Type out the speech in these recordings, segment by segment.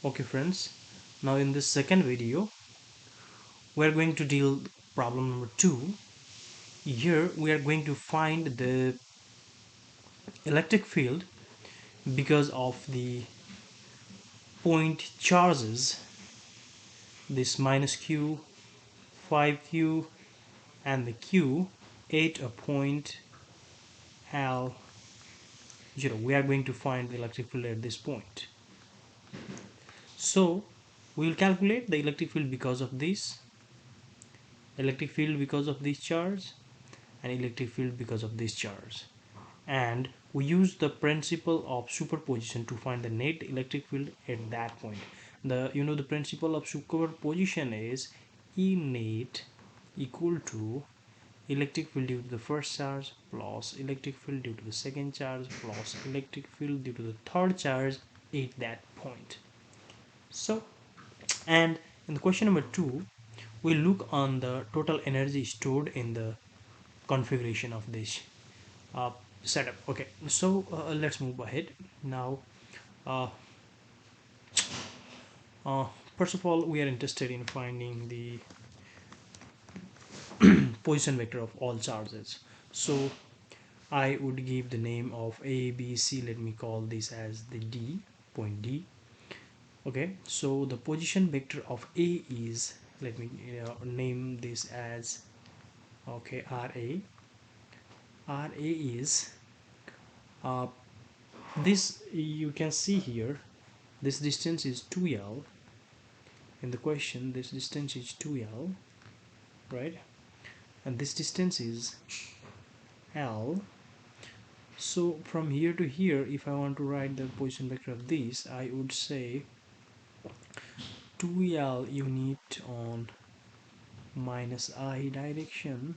Okay friends, now in this second video we are going to deal problem number 2. Here we are going to find the electric field because of the point charges, this minus q, 5q and the q at a point L 0. We are going to find the electric field at this point. So we will calculate the electric field because of this, electric field because of this charge, and electric field because of this charge, and we use the principle of superposition to find the net electric field at that point. The principle of superposition is E net equal to electric field due to the first charge plus electric field due to the second charge plus electric field due to the third charge at that point. So, and in the question number 2 we look on the total energy stored in the configuration of this uh, setup. Okay, so let's move ahead now. uh, uh, First of all, we are interested in finding the position vector of all charges. So I would give the name of A, B, C. Let me call this as the D, point D. Okay, so the position vector of A is, let me name this as, okay, RA. RA is this, you can see here, this distance is 2L. In the question, this distance is 2L, right? And this distance is L. So from here to here, if I want to write the position vector of this, I would say 2L unit on minus I direction.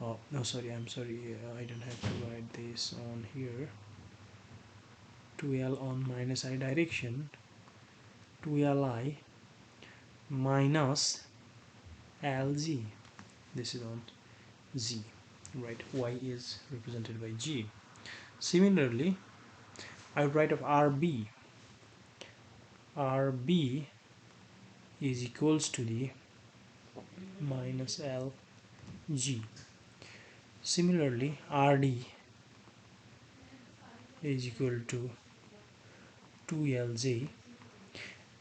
Oh no, sorry, I'm sorry, I don't have to write this on here. 2L on minus I direction, 2Li minus Lg. This is on Z, right? Y is represented by G. Similarly, I would write of RB. RB is equals to the minus Lg. Similarly, RD is equal to 2Lj,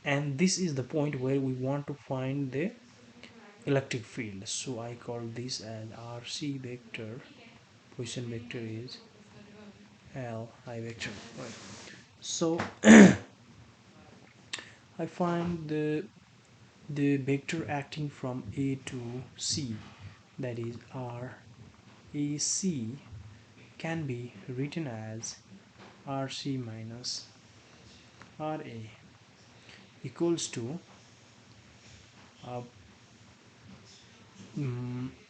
and this is the point where we want to find the electric field. So I call this as RC vector. Position vector is Li vector, right? So I find the vector acting from A to C, that is RAC, can be written as RC minus RA equals to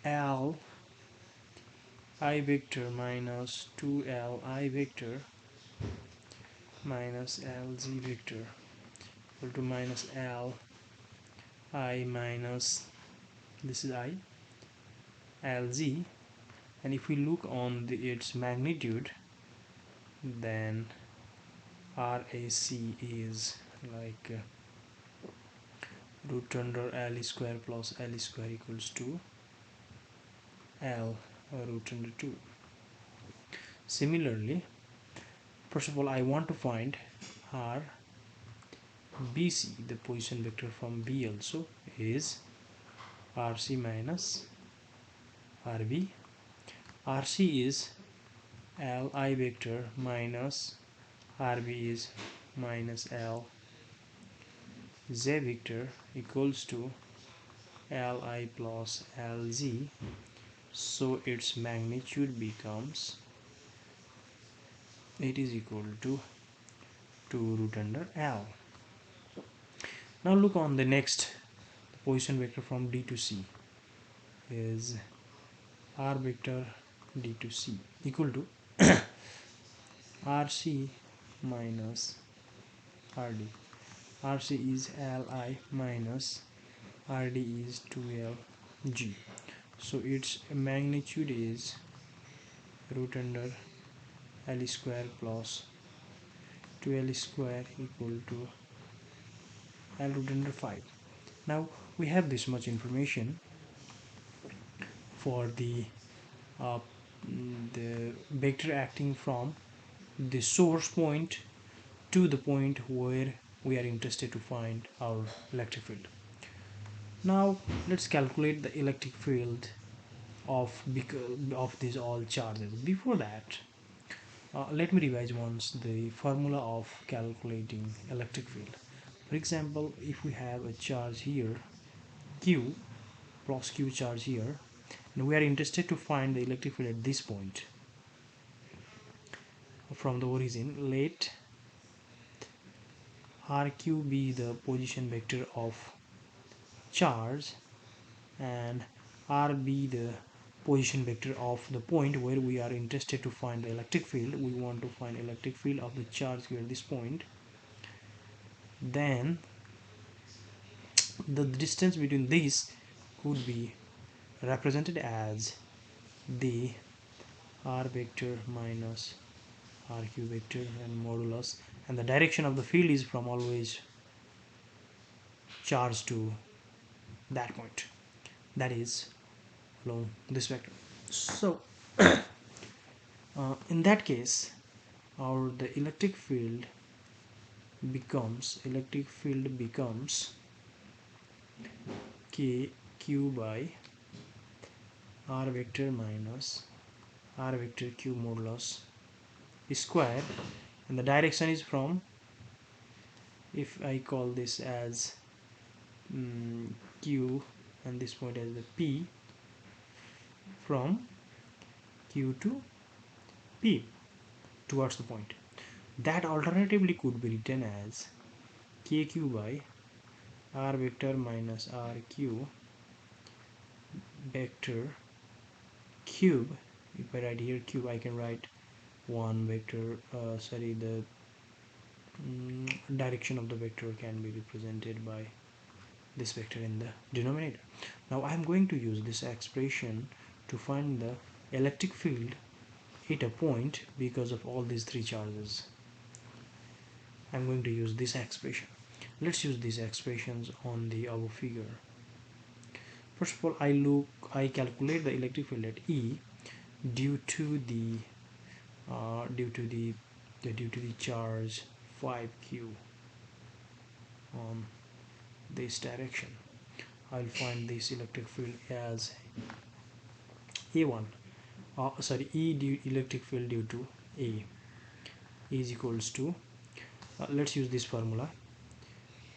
L I vector minus 2L I vector minus LZ vector equal to minus L I minus, this is I, LZ. And if we look on its magnitude, then RAC is like root under L square plus L square equals to L root under 2. Similarly, first of all, I want to find RBC. The position vector from B also is RC minus RB. RC is Li vector minus RB is minus L Z vector equals to Li plus Lz. So its magnitude becomes, it is equal to 2 root under L. Now look on the next, the position vector from D to C is R vector D to C equal to RC minus RD. RC is Li minus RD is 2Lg. So its magnitude is root under L square plus 12 square equal to L root under 5. Now we have this much information for uh, the vector acting from the source point to the point where we are interested to find our electric field. Now let's calculate the electric field of these all charges. Before that, let me revise once the formula of calculating electric field. For example, if we have a charge here, Q plus Q charge here, and we are interested to find the electric field at this point from the origin, let RQ be the position vector of charge and R be the position vector of the point where we are interested to find the electric field. We want to find electric field of the charge here at this point. Then the distance between these could be represented as the R vector minus RQ vector and modulus, and the direction of the field is from always charge to that point, that is along this vector. So in that case, the electric field becomes KQ by R vector minus R vector Q modulus square, and the direction is from, if I call this as Q and this point as the P, from Q to P towards the point. That alternatively could be written as KQ by R vector minus RQ vector cube. If I write here cube, I can write one vector, the direction of the vector can be represented by this vector in the denominator. Now I am going to use this expression to find the electric field at a point because of all these three charges. I'm going to use this expression. Let's use these expressions on the above figure. First of all, I calculate the electric field at E due to the charge 5Q on this direction. I'll find this electric field as A1. Electric field due to A is equals to, let's use this formula.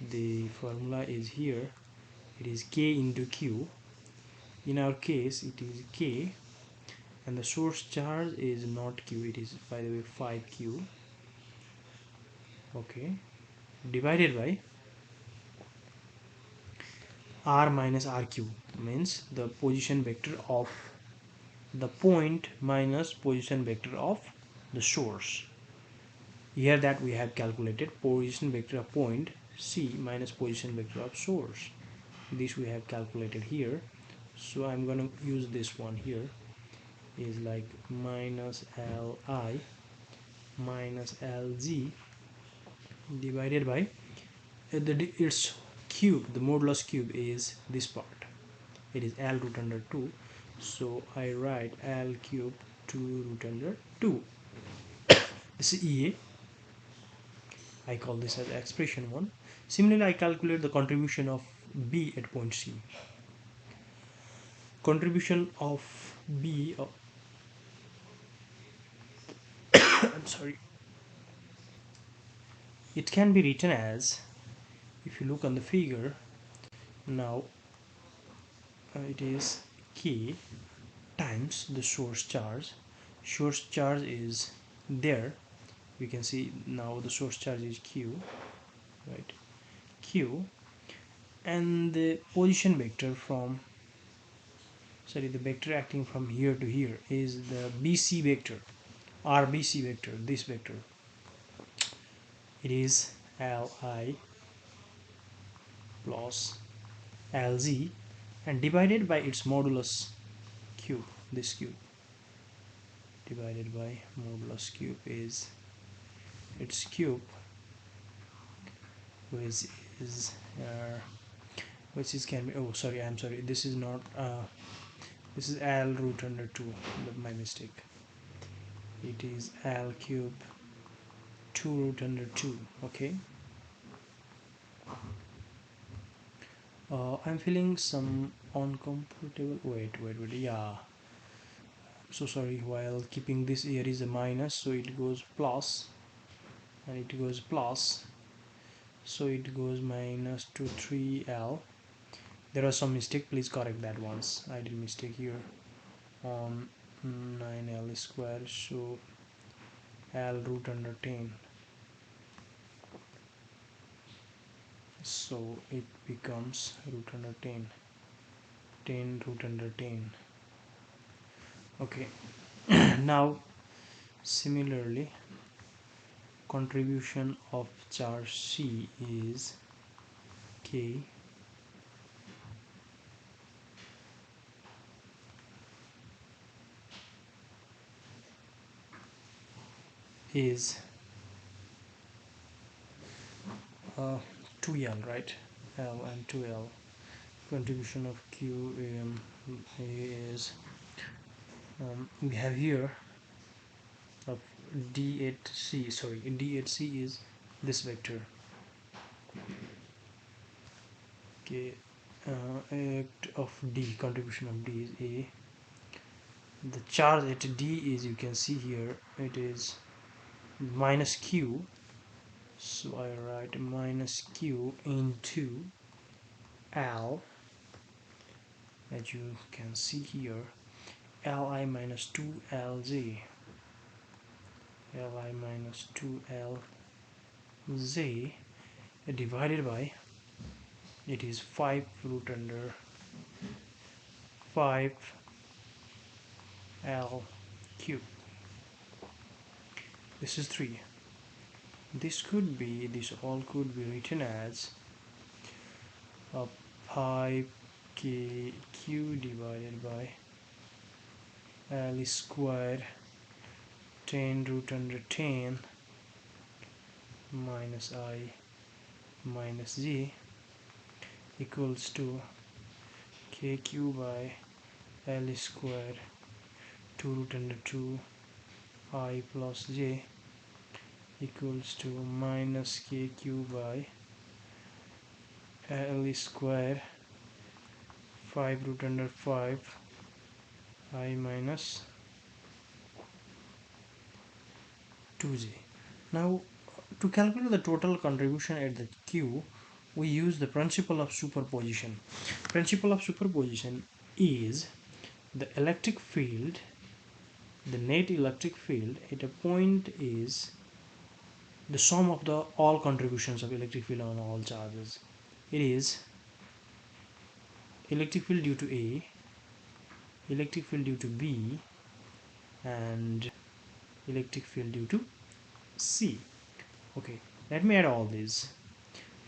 The formula is here. It is K into Q. In our case, it is K, and the source charge is not Q, it is, by the way, 5Q. Okay, divided by R minus RQ, means the position vector of the point minus position vector of the source. Here that we have calculated position vector of point C minus position vector of source. This we have calculated here. So I'm going to use this one here, is like minus Li minus Lg divided by its cube. The modulus cube is this part. It is L root under 2. So I write L cube 2 root under 2. This is EA. I call this as expression 1. Similarly, I calculate the contribution of B at point C. Contribution of B I'm sorry, it can be written as, if you look on the figure now, it is K times the source charge. Source charge is there, we can see now the source charge is Q, right, Q, and the position vector from, the vector acting from here to here is the BC vector, RBC vector, this vector. It is Li plus Lg and divided by its modulus cube, this cube, divided by modulus cube is its cube, which is can be, oh sorry, I'm sorry, this is not this is L root under 2, my mistake. It is L cube 2 root under 2. Okay. I'm feeling some uncomfortable. Wait. Yeah. So sorry. While keeping this here is a minus, so it goes plus, and it goes plus, so it goes minus to 3L. There was some mistake. Please correct that once. I did mistake here on 9L square. So L root under 10. So it becomes root under 10. 10 root under 10. Okay. Now similarly, contribution of charge C is K is 2L, right? L and 2L. Contribution of Q is we have here of D8C. Sorry, D8C is this vector. Okay, act of D, contribution of D is A. The charge at D is, you can see here, it is minus Q. So I write minus Q into L, as you can see here, Li minus 2Lz, Li minus 2Lz divided by, it is 5 root under 5 L cube. This is 3. This all could be written as a pi k q divided by L square 10 root under 10 minus I minus z equals to kq by L square 2 root under 2 I plus j equals to minus kq by L square 5 root under 5 I minus 2j. Now to calculate the total contribution at the Q, we use the principle of superposition. Principle of superposition is the electric field, the net electric field at a point is the sum of the all contributions of electric field on all charges. It is electric field due to A, electric field due to B, and electric field due to C. Okay, let me add all these.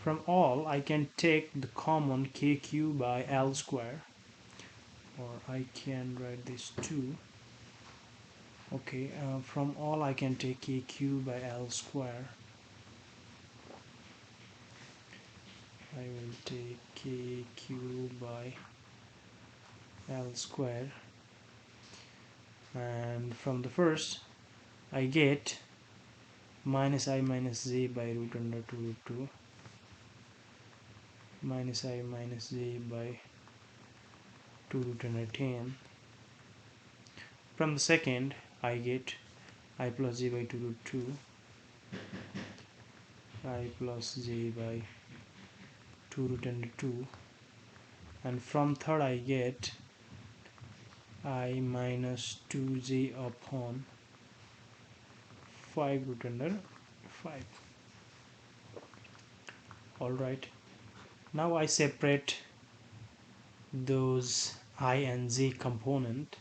From all, I can take the common kq by L square, or I can write this 2. Okay, from all I can take kq by L square. I will take kq by L square, and from the first I get minus I minus j by root under 2 root 2, minus I minus j by 2 root under 10. From the second I get I plus j by 2 root 2, I plus j by 2 root under 2, and from third I get I minus 2j upon 5 root under 5. Alright, now I separate those I and j component.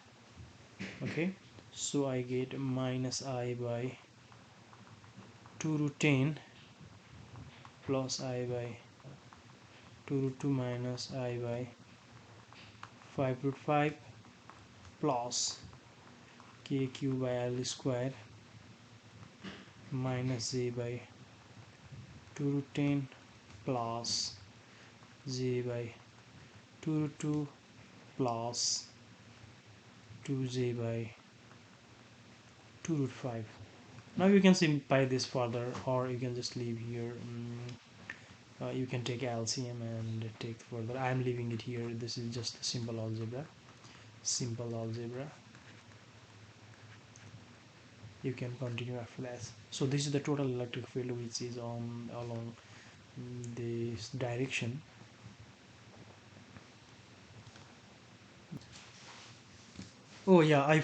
Okay, so I get minus I by 2 root 10 plus I by 2 root 2 minus I by 5 root 5 plus kq by L square minus j by 2 root 10 plus z by 2 root 2 plus 2z by 2 root 5. Now you can simplify this further, or you can just leave here. You can take LCM and take further. I am leaving it here. This is just a simple algebra. You can continue after that. So this is the total electric field which is on along this direction. Oh yeah, I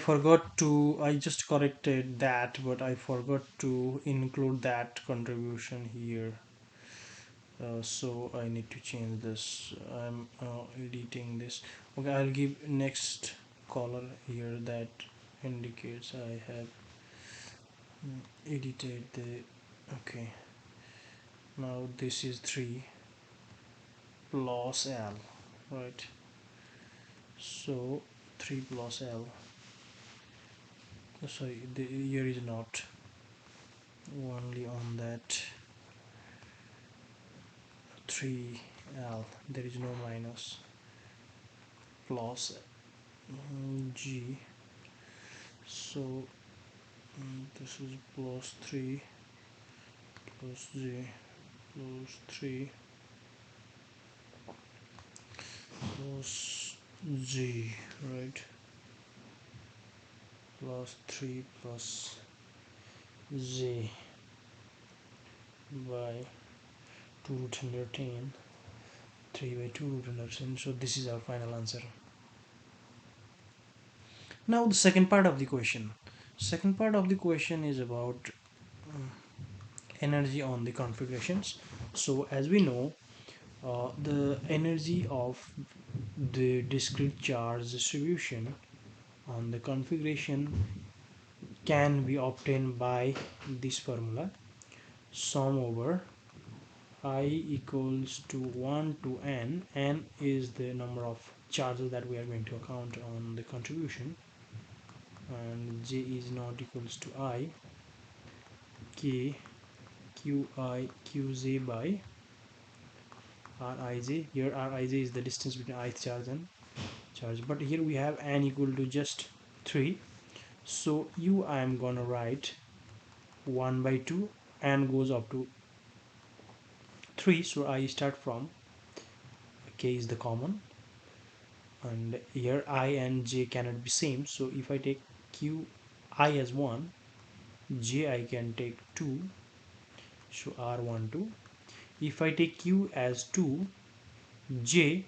just corrected that, but I forgot to include that contribution here. So I need to change this. I'm editing this. Okay, I'll give next color here that indicates I have edited the. Okay, now this is 3 plus L, right? So 3 plus L. Sorry, the here is not only on that 3L, there is no minus, plus G. So this is plus 3 plus G plus 3 plus G, right? Plus 3 plus Z by 2 root under 10, 3 by 2 root under 10. So this is our final answer. Now the second part of the question. Second part of the question is about energy on the configurations. So as we know, the energy of the discrete charge distribution on the configuration can be obtained by this formula: sum over I equals to 1 to n is the number of charges that we are going to account on the contribution, and j is not equals to I, k qi qj by rij. Here rij is the distance between ith charge and charge, but here we have n equal to just 3, so I am gonna write 1 by 2, n goes up to 3, so I start from k is the common, and here I and j cannot be same, so if I take q I as 1, j I can take 2, so r12. If I take q as 2, j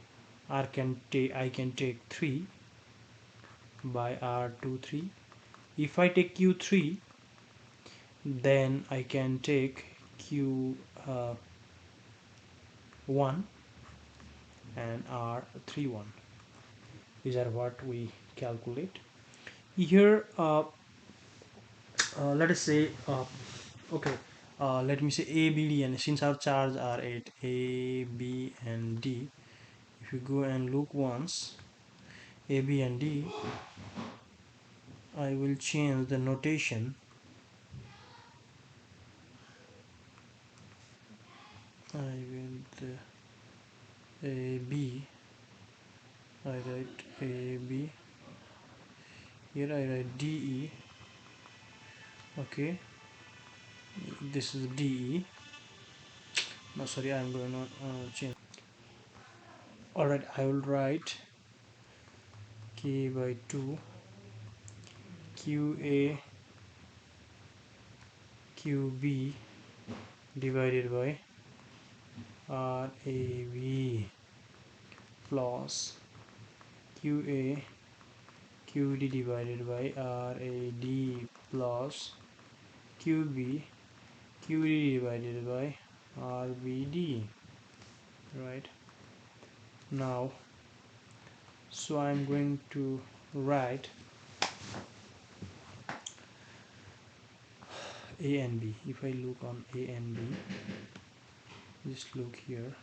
I can take 3 by r23. If I take q3, then I can take q1 and r31. These are what we calculate here. Let us say okay, let me say a, b, d, and since our charges are at a, b, and d, if you go and look once a, b, and d, I will change the notation. I will a, b, I write a, b, here I write d, e, okay, this is d, e. No, sorry, I'm going to change. Alright, I will write k by 2 qa qb divided by rab plus qa qd divided by rad plus qb qd divided by rbd, right? Now, so I'm going to write a and b. If I look on a and b, just look here,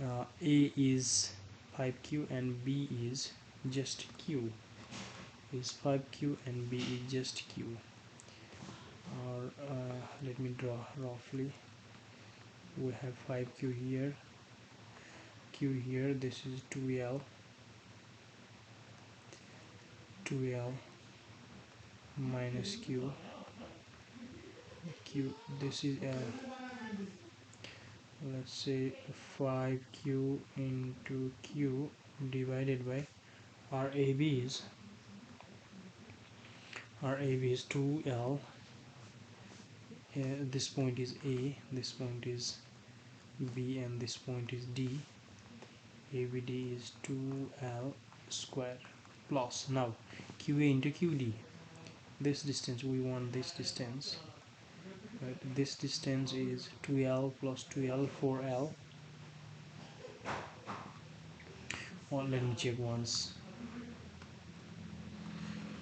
a is 5q and b is just q, is 5q and b is just q, or let me draw roughly. we have 5q here, q here. This is 2l minus q, this is l. Let's say 5q into q divided by RAB is 2l. This point is A, this point is B, and this point is D. ABD is 2l square plus, now QA into QD, this distance, we want this distance, right? This distance is 2l plus 2l, 4l. Or let me check once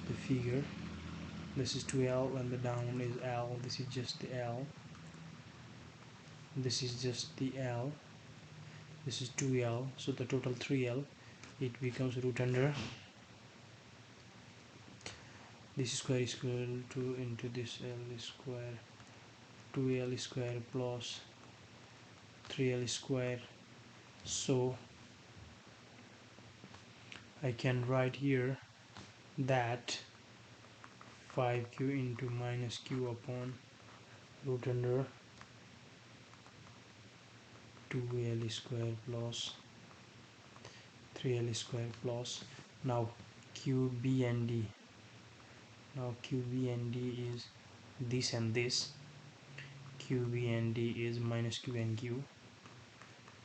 the figure. This is 2l and the down is l. This is just the l. This is just the l. This is 2l, so the total 3l. It becomes root under this square is equal to into this l square, 2l square plus 3l square. So I can write here that 5q into minus q upon root under 2l square plus 3l square plus, now qb and d. Now qb and d is this and this. qb and d is minus q and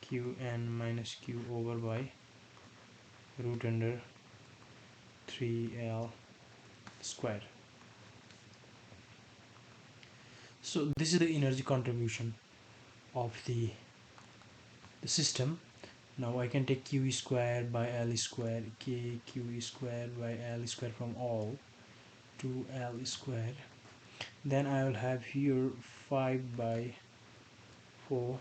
q and minus q over by root under 3l square. So this is the energy contribution of the system. Now I can take q squared by l squared, k q squared by l squared from all to l squared. Then I will have here 5 by 4.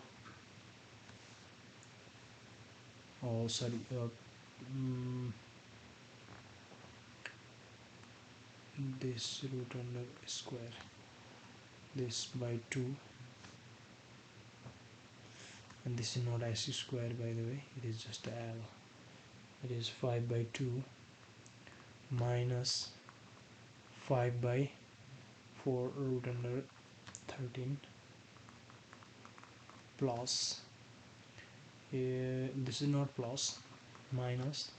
Oh sorry, this root under square, this by 2, and this is not s square by the way, it is just l. It is 5 by 2 minus 5 by 4 root under 13 plus, this is not plus, minus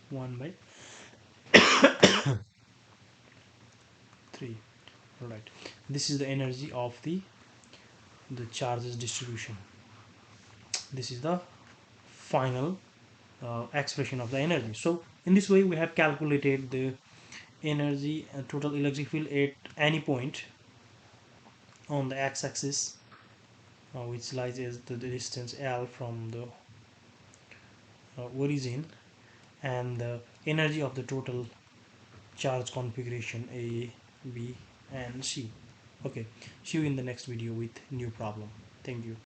1 by 3. Alright, this is the energy of the charges distribution. This is the final expression of the energy. So in this way we have calculated the energy and total electric field at any point on the x-axis, which lies as the distance L from the origin, and the energy of the total charge configuration A, B and C. Okay, see you in the next video with new problem. Thank you.